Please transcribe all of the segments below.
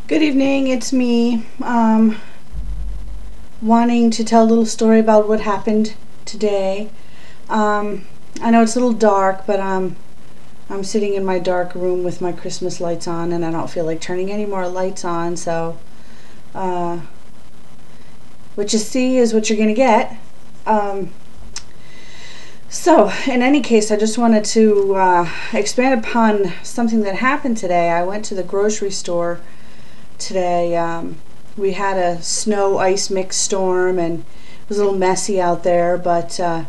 Good evening, it's me. Wanting to tell a little story about what happened today. I know it's a little dark, but I'm sitting in my dark room with my Christmas lights on, and I don't feel like turning any more lights on, so uh, what you see is what you're going to get. Um, so, in any case, I just wanted to expand upon something that happened today. I went to the grocery store today. We had a snow ice mix storm, and it was a little messy out there, but the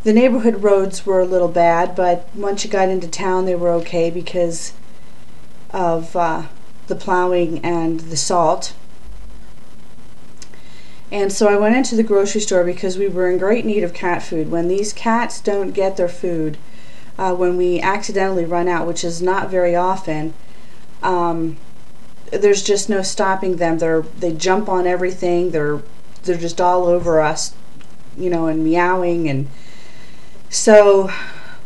neighborhood roads were a little bad, but once you got into town they were okay because of the plowing and the salt. And so I went into the grocery store because we were in great need of cat food. When these cats don't get their food, when we accidentally run out, which is not very often, there's just no stopping them. They jump on everything. They're just all over us, and meowing. And so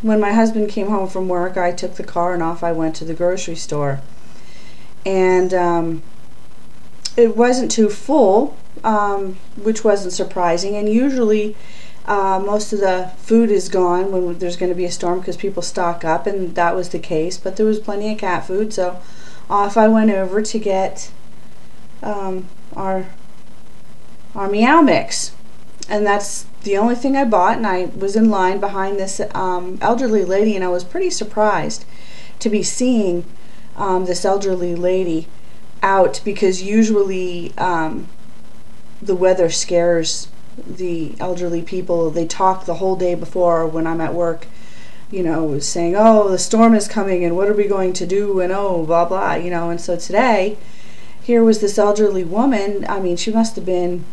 when my husband came home from work, I took the car and off I went to the grocery store. And it wasn't too full, which wasn't surprising. And usually most of the food is gone when there's going to be a storm because people stock up, and that was the case. But there was plenty of cat food, so off I went over to get our Meow Mix, and that's the only thing I bought. And I was in line behind this elderly lady, and I was pretty surprised to be seeing this elderly lady out, because usually the weather scares the elderly people. They talk the whole day before when I'm at work, saying, oh, the storm is coming and what are we going to do, and oh, blah blah, and so today here was this elderly woman. I mean, she must have been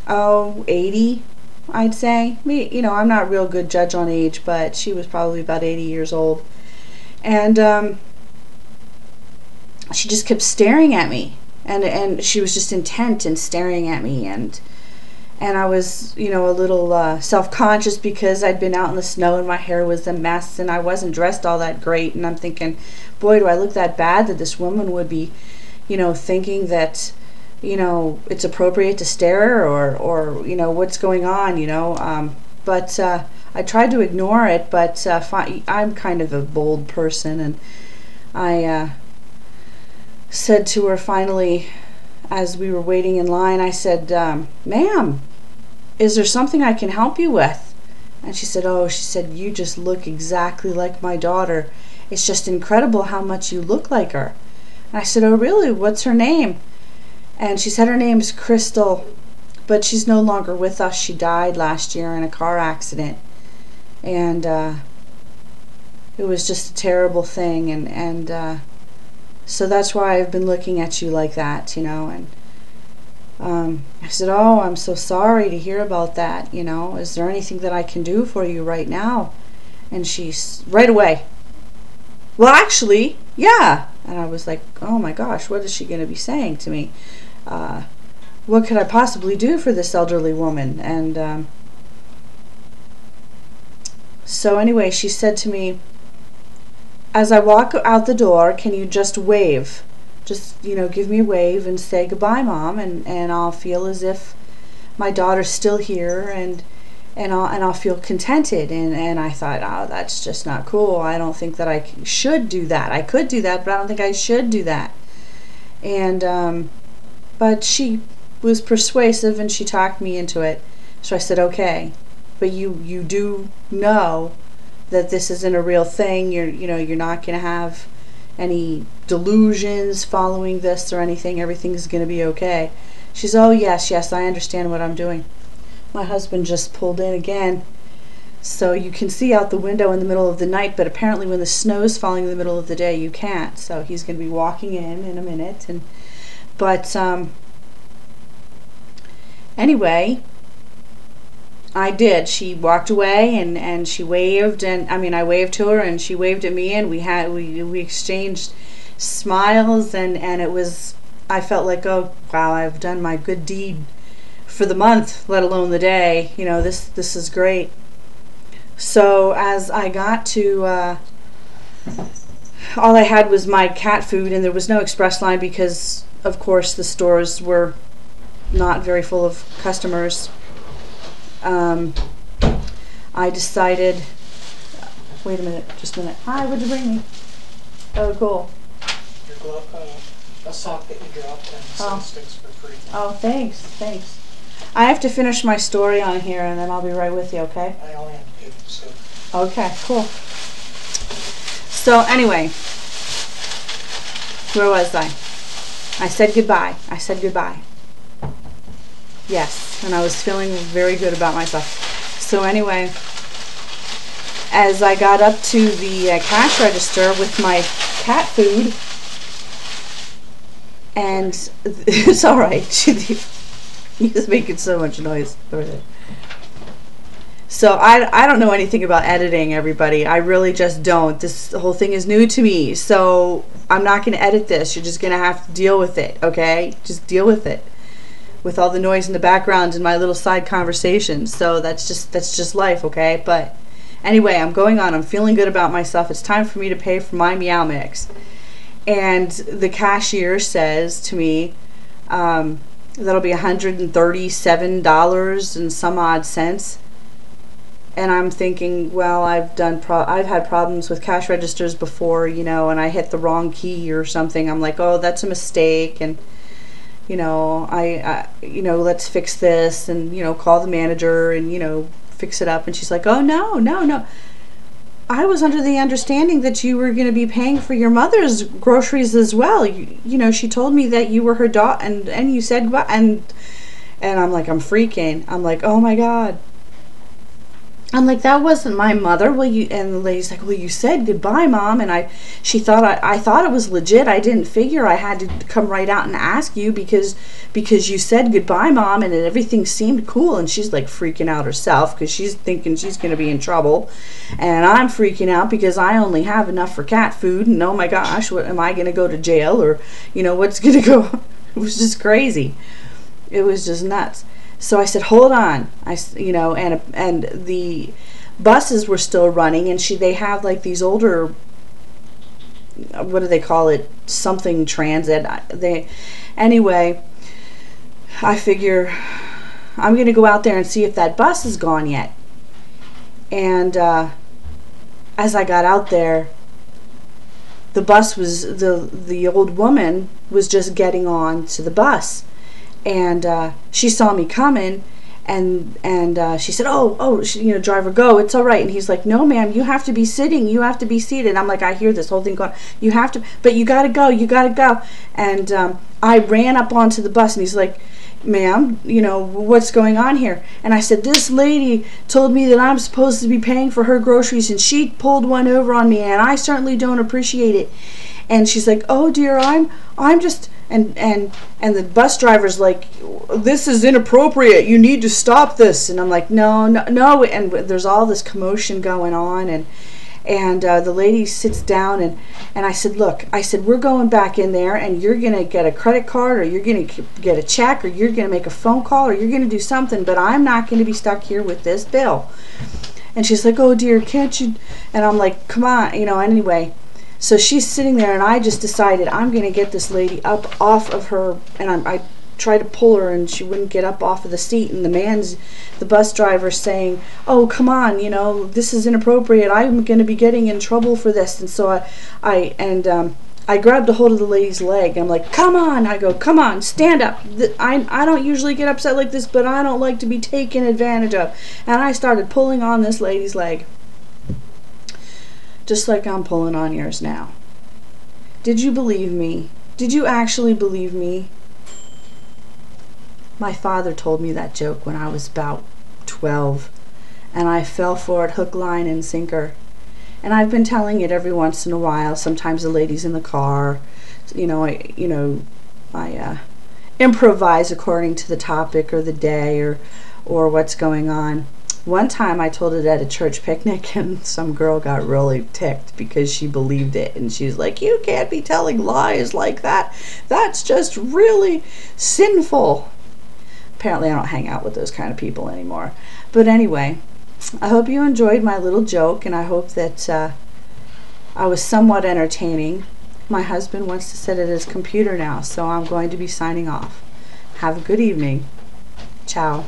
80, I'd say. I'm not a real good judge on age, but she was probably about 80 years old. And she just kept staring at me, and she was just intent and staring at me, and I was, a little self-conscious because I'd been out in the snow and my hair was a mess and I wasn't dressed all that great, and I'm thinking, boy, do I look that bad that this woman would be, thinking that, it's appropriate to stare, or what's going on, but I tried to ignore it, but I'm kind of a bold person, and I said to her finally, as we were waiting in line, I said, ma'am, is there something I can help you with? And she said, you just look exactly like my daughter. It's just incredible how much you look like her. And I said, oh really, what's her name? And she said her name's Crystal, but she's no longer with us. She died last year in a car accident, and it was just a terrible thing, and so that's why I've been looking at you like that, and I said, oh, I'm so sorry to hear about that, is there anything that I can do for you right now? And she's right away, well, actually, yeah. And I was like, oh my gosh, what is she going to be saying to me? What could I possibly do for this elderly woman? And so anyway, she said to me, as I walk out the door, can you just wave? Just, give me a wave and say goodbye, Mom, and I'll feel as if my daughter's still here, and I'll feel contented. And I thought, oh, that's just not cool. I don't think that I should do that. I could do that, but I don't think I should do that. And but she was persuasive, and she talked me into it. So I said, okay, but you do know that this isn't a real thing. You're not going to have any delusions following this or anything. Everything's going to be okay. She's, oh yes, I understand what I'm doing. My husband just pulled in again, so you can see out the window in the middle of the night, but apparently when the snow's falling in the middle of the day you can't. So he's going to be walking in a minute. But anyway, I did. She walked away, and she waved, and I waved to her and she waved at me, and we exchanged smiles, and it was, I felt like, oh wow, I've done my good deed for the month, let alone the day. This is great. So as I got to all I had was my cat food, and there was no express line because, of course, the stores were not very full of customers. I decided, wait a minute, just a minute. Hi, what'd you bring me? Oh, cool. Your glove, a sock that you dropped and some sticks for free. Oh, thanks. I have to finish my story on here, and then I'll be right with you, okay? I only have to do so. Okay, cool. So anyway, where was I? I said goodbye. Yes, and I was feeling very good about myself. So anyway, as I got up to the cash register with my cat food, and it's all right. You just making so much noise over there. So I don't know anything about editing, everybody. I really just don't. This whole thing is new to me. So I'm not going to edit this. You're just going to have to deal with it, okay? Just deal with it. With all the noise in the background and my little side conversations. So that's just life, okay? But anyway, I'm going on. I'm feeling good about myself. It's time for me to pay for my Meow Mix. And the cashier says to me, that'll be $137 and some odd cents. And I'm thinking, well, I've had problems with cash registers before, you know, and I hit the wrong key or something. I'm like, oh, that's a mistake, and you know, let's fix this, and you know, call the manager and you know, fix it up. And she's like, oh no. I was under the understanding that you were going to be paying for your mother's groceries as well. You know, she told me that you were her daughter, and you said what? And I'm like, I'm freaking. I'm like, oh my God. I'm like, that wasn't my mother. Well, and the lady's like, well, you said goodbye, Mom. And I thought it was legit. I didn't figure I had to come right out and ask you because you said goodbye, Mom, and everything seemed cool. And she's like freaking out herself because she's thinking she's going to be in trouble. And I'm freaking out because I only have enough for cat food. And oh my gosh, what am I going to go to jail, or you know, what's going to go? It was just crazy. It was just nuts. So I said, hold on. And the buses were still running, and they have like these older, what do they call it? Something transit. Anyway, I figure I'm going to go out there and see if that bus is gone yet. And as I got out there, the bus was, the old woman was just getting on to the bus. And she saw me coming, and she said, oh, driver, go, it's all right. And he's like, no, ma'am, you have to be sitting, you have to be seated. And I'm like, I hear this whole thing going, you have to, but you gotta go. And I ran up onto the bus, and he's like, ma'am, you know, what's going on here? And I said, this lady told me that I'm supposed to be paying for her groceries, and she pulled one over on me, and I certainly don't appreciate it. And she's like, oh dear, I'm just, and the bus driver's like, this is inappropriate, you need to stop this. And I'm like, no. And there's all this commotion going on, and the lady sits down, and I said, look, we're going back in there, and you're going to get a credit card, or you're going to get a check, or you're going to make a phone call, or you're going to do something, but I'm not going to be stuck here with this bill. And she's like, oh dear, can't you? And I'm like, come on, you know, anyway. So she's sitting there, and I just decided I'm going to get this lady up off of her, and I tried to pull her, and she wouldn't get up off of the seat, and the bus driver saying, oh, come on, you know, this is inappropriate, I'm going to be getting in trouble for this. And so I grabbed a hold of the lady's leg. I'm like, come on. I go, come on, stand up. I don't usually get upset like this, but I don't like to be taken advantage of. And I started pulling on this lady's leg, just like I'm pulling on yours now. Did you believe me? Did you actually believe me? My father told me that joke when I was about 12, and I fell for it hook, line, and sinker. And I've been telling it every once in a while. Sometimes the lady's in the car. I improvise according to the topic or the day or what's going on. One time I told it at a church picnic, and some girl got really ticked because she believed it, and she's like, you can't be telling lies like that. That's just really sinful. Apparently I don't hang out with those kind of people anymore. But anyway, I hope you enjoyed my little joke, and I hope that I was somewhat entertaining. My husband wants to sit at his computer now, so I'm going to be signing off. Have a good evening. Ciao.